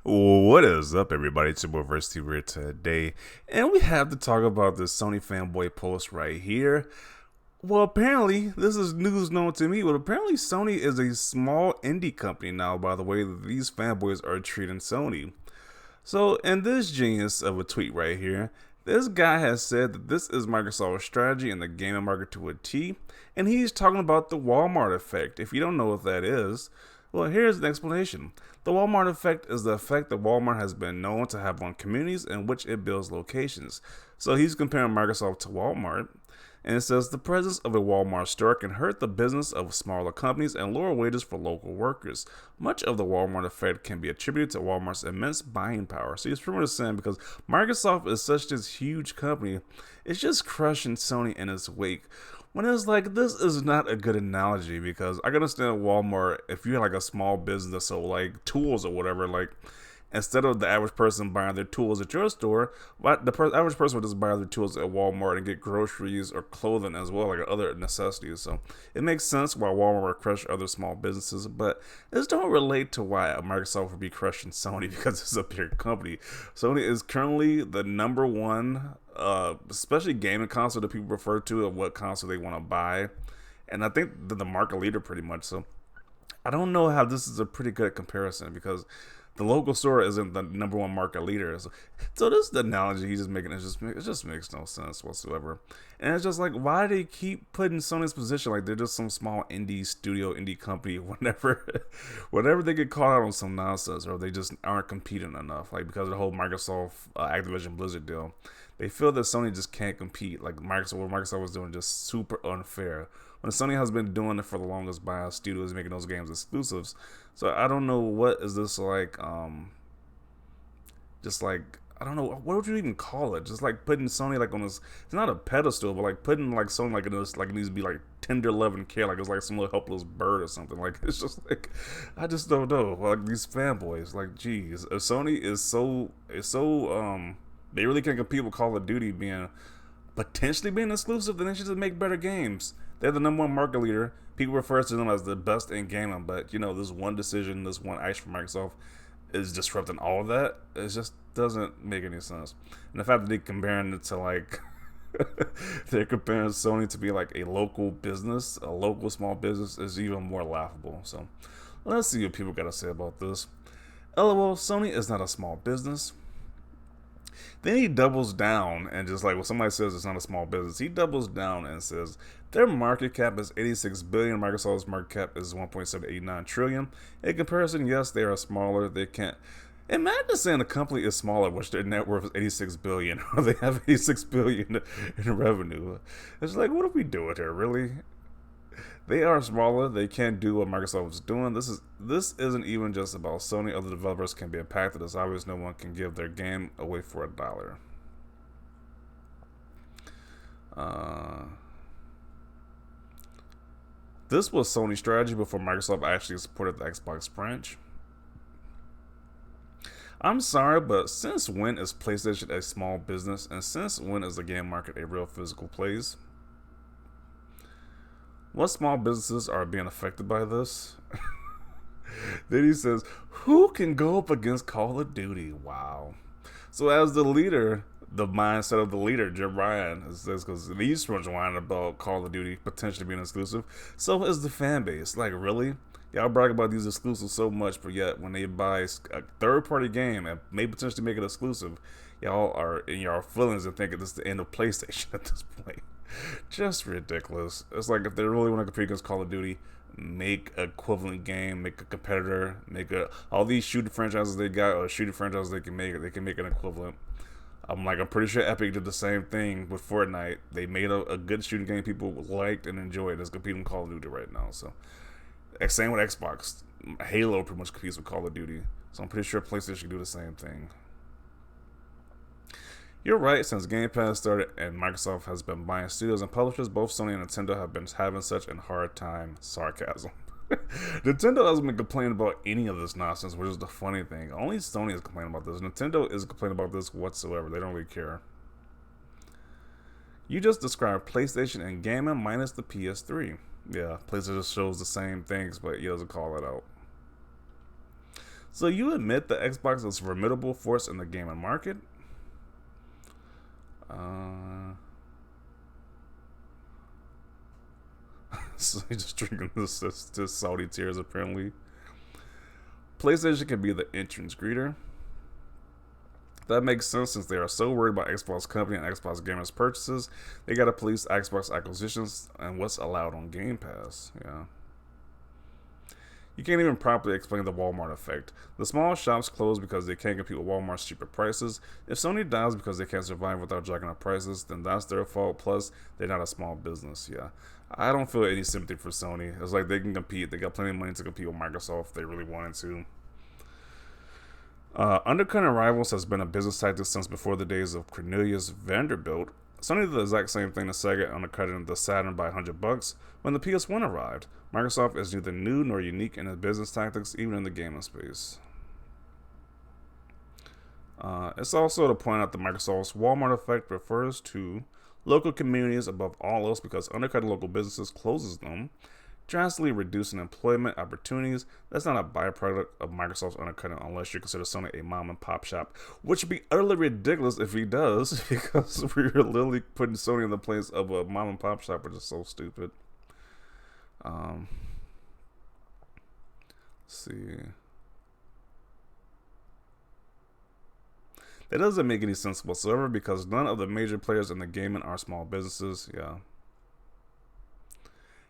What is up, everybody? It's your boy Versity here today, and we have to talk about this Sony fanboy post right here. Well, apparently, this is news known to me, but apparently Sony is a small indie company now by the way that these fanboys are treating Sony. So, in this genius of a tweet right here, this guy has said that this is Microsoft's strategy in the gaming market to a T, and he's talking about the Walmart effect. If you don't know what that is, well, here's the explanation. The Walmart effect is the effect that Walmart has been known to have on communities in which it builds locations. So he's comparing Microsoft to Walmart, and it says the presence of a Walmart store can hurt the business of smaller companies and lower wages for local workers. Much of the Walmart effect can be attributed to Walmart's immense buying power. So he's pretty much saying because Microsoft is such this huge company, it's just crushing Sony in its wake. When it's like, this is not a good analogy because I can understand Walmart if you're like a small business or like tools or whatever, like instead of the average person buying their tools at your store, average person would just buy their tools at Walmart and get groceries or clothing as well, like other necessities. So it makes sense why Walmart would crush other small businesses, but this don't relate to why Microsoft would be crushing Sony because it's a bigger company. Sony is currently the number one, especially gaming console that people refer to of what console they want to buy, and I think they're the market leader pretty much. So I don't know how this is a pretty good comparison because the local store isn't the number one market leader. So this is the analogy he's just making. It just makes no sense whatsoever. And it's just like, why do they keep putting Sony's position like they're just some small indie studio, indie company, whenever they get caught out on some nonsense or they just aren't competing enough, like because of the whole Microsoft Activision Blizzard deal. They feel that Sony just can't compete. Like what Microsoft was doing, just super unfair. When Sony has been doing it for the longest by studios making those games exclusives. So I don't know what is this like. Just like I don't know what would you even call it. Just like putting Sony like on this. It's not a pedestal, but like putting like Sony like in this like it needs to be like tender love and care. Like it's like some little helpless bird or something. Like it's just like I just don't know. Like these fanboys. Like geez, if Sony is so. They really can't compete with Call of Duty potentially being exclusive, then they should just make better games. They're the number one market leader. People refer to them as the best in gaming, but this one decision, this one action from Microsoft is disrupting all of that. It just doesn't make any sense. And the fact that they're comparing it to like they're comparing Sony to be like a local business, a local small business, is even more laughable. So let's see what people got to say about this. LOL, Sony is not a small business. Then he doubles down and just like when somebody says it's not a small business, he doubles down and says their market cap is 86 billion. Microsoft's market cap is 1.789 trillion. In comparison, yes, they are smaller. They can't imagine saying a company is smaller, which their net worth is 86 billion, or they have 86 billion in revenue. It's like, what are we doing here, really? They are smaller. They can't do what Microsoft is doing. This isn't even just about Sony. Other developers can be impacted. It's obvious no one can give their game away for $1. This was Sony's strategy before Microsoft actually supported the Xbox branch. I'm sorry, but since when is PlayStation a small business, and since when is the game market a real physical place? What small businesses are being affected by this? Then he says, who can go up against Call of Duty? Wow. So as the leader, the mindset of the leader, Jim Ryan, says, because he's pretty much whining about Call of Duty potentially being exclusive, so is the fan base. Like, really? Y'all brag about these exclusives so much, but yet when they buy a third-party game and may potentially make it exclusive, y'all are in your feelings and thinking this is the end of PlayStation at this point. Just ridiculous. It's like if they really want to compete against Call of Duty, make an equivalent game, make a competitor, all these shooting franchises they got or shooting franchises they can make an equivalent. I'm pretty sure Epic did the same thing with Fortnite. They made a good shooting game people liked and enjoyed that's competing with Call of Duty right now. So same with Xbox. Halo pretty much competes with Call of Duty. So I'm pretty sure PlayStation can do the same thing. You're right, since Game Pass started and Microsoft has been buying studios and publishers, both Sony and Nintendo have been having such a hard time. Sarcasm. Nintendo hasn't been complaining about any of this nonsense, which is the funny thing. Only Sony is complaining about this. Nintendo isn't complaining about this whatsoever. They don't really care. You just described PlayStation and gaming minus the PS3. Yeah, PlayStation shows the same things, but he doesn't call it out. So you admit the Xbox is a formidable force in the gaming market? So he's just drinking this salty tears apparently. PlayStation can be the entrance greeter. That makes sense since they are so worried about Xbox company and Xbox gamers purchases. They gotta police Xbox acquisitions and what's allowed on Game Pass. Yeah. You can't even properly explain the Walmart effect. The small shops close because they can't compete with Walmart's cheaper prices. If Sony dies because they can't survive without jacking up prices, then that's their fault. Plus, they're not a small business. Yeah. I don't feel any sympathy for Sony. It's like they can compete. They got plenty of money to compete with Microsoft if they really wanted to. Undercutting rivals has been a business tactic since before the days of Cornelius Vanderbilt. Sony did the exact same thing to Sega, undercutting the Saturn by $100 when the PS1 arrived. Microsoft is neither new nor unique in its business tactics, even in the gaming space. It's also to point out that Microsoft's Walmart effect refers to local communities above all else because undercutting local businesses closes them, drastically reducing employment opportunities. That's not a byproduct of Microsoft's undercutting unless you consider Sony a mom and pop shop, which would be utterly ridiculous if he does, because we're literally putting Sony in the place of a mom and pop shop, which is so stupid. Let's see. That doesn't make any sense whatsoever because none of the major players in the gaming are small businesses. Yeah.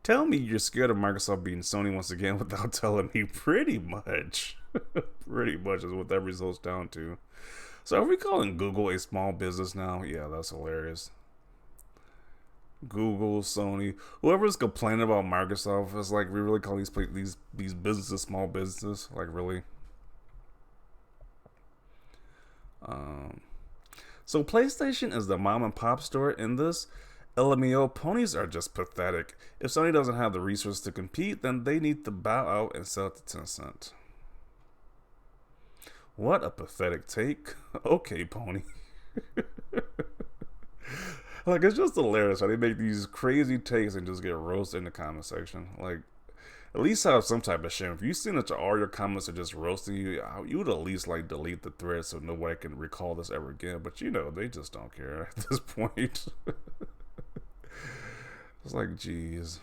Tell me you're scared of Microsoft beating Sony once again without telling me. Pretty much. Pretty much is what that results down to. So are we calling Google a small business now? Yeah, that's hilarious. Google, Sony, whoever's complaining about Microsoft is like, we really call these businesses small businesses? Like, really? So PlayStation is the mom and pop store in this. LMAO, ponies are just pathetic. If Sony doesn't have the resources to compete, then they need to bow out and sell it to Tencent. What a pathetic take. Okay, pony. Like, it's just hilarious how they make these crazy takes and just get roasted in the comment section. Like, at least have some type of shame. If you see that all your comments are just roasting you, you would at least like delete the thread so nobody can recall this ever again. But you know, they just don't care at this point. It's like, geez.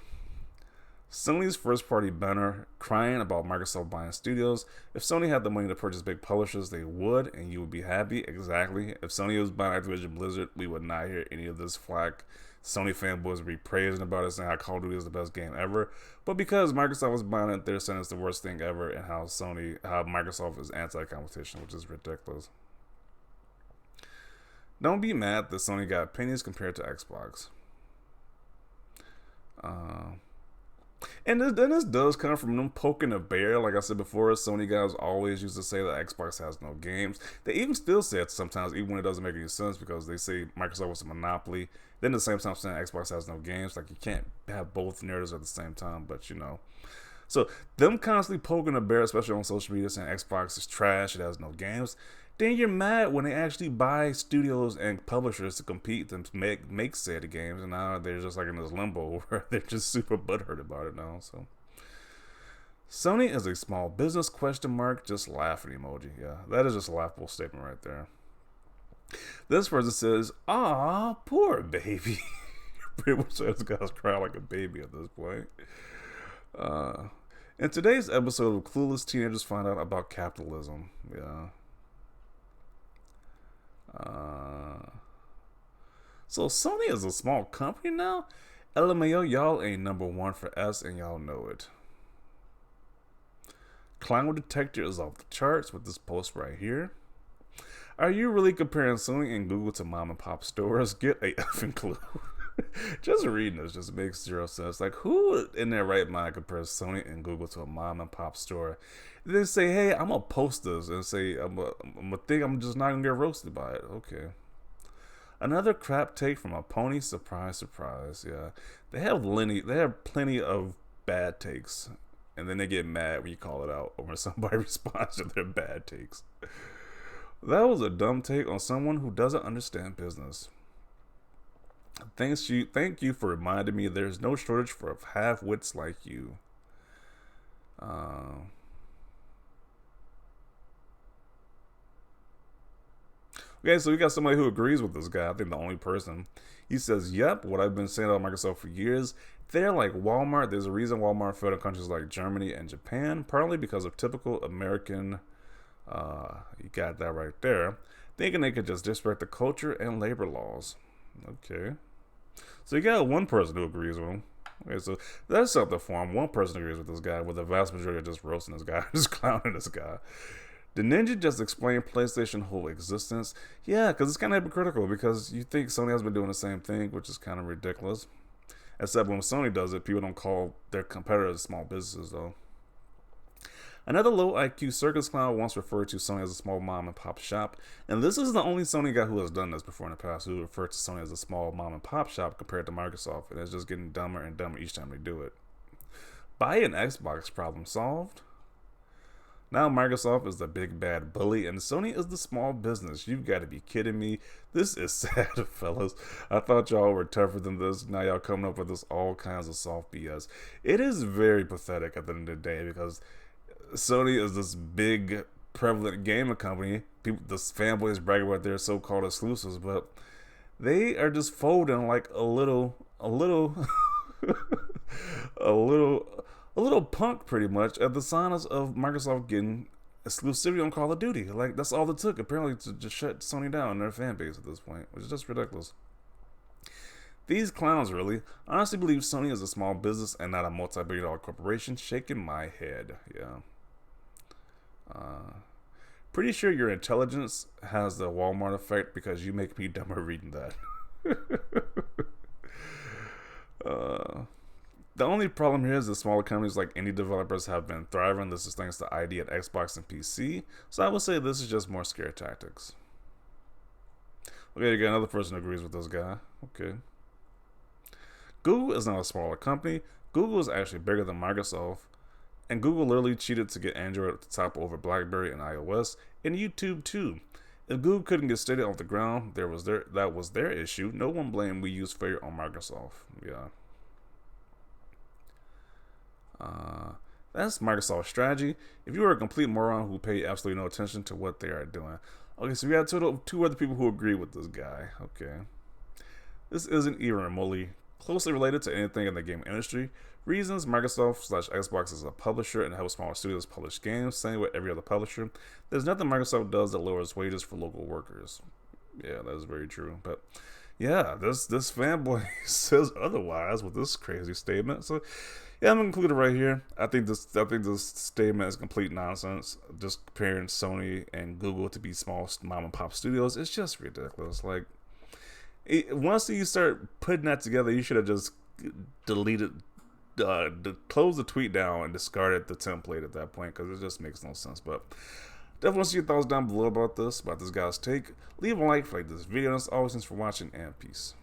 Sony's first party banner crying about Microsoft buying studios. If Sony had the money to purchase big publishers, they would, and you would be happy. Exactly. If Sony was buying Activision Blizzard, we would not hear any of this flack. Sony fanboys would be praising about it, saying how Call of Duty is the best game ever. But because Microsoft was buying it, they're saying it's the worst thing ever, and how Microsoft is anti-competition, which is ridiculous. Don't be mad that Sony got pennies compared to Xbox. And this does come from them poking a bear. Like I said before, Sony guys always used to say that Xbox has no games. They even still say it sometimes, even when it doesn't make any sense, because they say Microsoft was a monopoly. Then at the same time saying Xbox has no games. Like, you can't have both narratives at the same time, but you know. So them constantly poking a bear, especially on social media, saying Xbox is trash, it has no games. Then you're mad when they actually buy studios and publishers to compete and make said games, and now they're just like in this limbo where they're just super butthurt about it now. So Sony is a small business ? Just laughing emoji. Yeah, that is just a laughable statement right there. This person says, "Ah, poor baby." Pretty much this guy's crying like a baby at this point. In today's episode of Clueless Teenagers Find Out About Capitalism. Yeah. So Sony is a small company now? LMAO, y'all ain't number one for S and y'all know it. Clown Detector is off the charts with this post right here. Are you really comparing Sony and Google to mom and pop stores? Get a effing clue. Just reading this just makes zero sense. Like, who in their right mind compares Sony and Google to a mom and pop store? They say, hey, I'm gonna post this and say I'm just not gonna get roasted by it. Okay. Another crap take from a pony. Surprise, surprise. Yeah, they have plenty of bad takes, and then they get mad when you call it out or when somebody responds to their bad takes. That was a dumb take on someone who doesn't understand business. Thank you for reminding me there's no shortage for half-wits like you. Okay, so we got somebody who agrees with this guy. I think the only person. He says, "Yep, what I've been saying about Microsoft for years. They're like Walmart. There's a reason Walmart failed in countries like Germany and Japan, partly because of typical American. You got that right there. Thinking they could just disrespect the culture and labor laws. Okay, so you got one person who agrees with him. Okay, so that's something for him. One person agrees with this guy, with the vast majority just roasting this guy, just clowning this guy. Did Ninja just explain PlayStation's whole existence? Yeah, because it's kind of hypocritical because you think Sony has been doing the same thing, which is kind of ridiculous. Except when Sony does it, people don't call their competitors small businesses, though. Another low IQ circus clown once referred to Sony as a small mom and pop shop, and this is the only Sony guy who has done this before in the past, who referred to Sony as a small mom and pop shop compared to Microsoft, and it's just getting dumber and dumber each time they do it. Buy an Xbox, problem solved. Now Microsoft is the big bad bully and Sony is the small business. You've got to be kidding me. This is sad, fellas. I thought y'all were tougher than this. Now y'all coming up with this all kinds of soft BS. It is very pathetic at the end of the day because Sony is this big prevalent gaming company. People, the fanboys brag about their so-called exclusives, but they are just folding like a little a little punk, pretty much, at the signs of Microsoft getting exclusivity on Call of Duty. Like, that's all it took, apparently, to just shut Sony down and their fan base at this point, which is just ridiculous. These clowns really honestly believe Sony is a small business and not a multi-billion-dollar corporation. Shaking my head, yeah. Pretty sure your intelligence has the Walmart effect because you make me dumber reading that. The only problem here is that smaller companies like indie developers have been thriving. This is thanks to ID at Xbox and PC. So I would say this is just more scare tactics. Okay, you got another person who agrees with this guy. Okay. Google is not a smaller company. Google is actually bigger than Microsoft. And Google literally cheated to get Android at the top over BlackBerry and iOS, and YouTube too. If Google couldn't get Stadia off the ground, that was their issue. No one blamed Wii U's failure on Microsoft. Yeah. That's Microsoft's strategy. If you are a complete moron who pay absolutely no attention to what they are doing. Okay, so we got two other people who agree with this guy. Okay. This isn't even remotely closely related to anything in the game industry. Reasons: Microsoft/Xbox is a publisher and helps smaller studios publish games, same with every other publisher. There's nothing Microsoft does that lowers wages for local workers. Yeah, that is very true. But yeah, this fanboy says otherwise with this crazy statement. So yeah, I'm gonna conclude it right here. I think this statement is complete nonsense. Just comparing Sony and Google to be small mom and pop studios, it's just ridiculous. Like, once you start putting that together, you should have just deleted, close the tweet down and discarded the template at that point because it just makes no sense. But definitely want to see your thoughts down below about this guy's take. Leave a like for this video. And as always, thanks for watching and peace.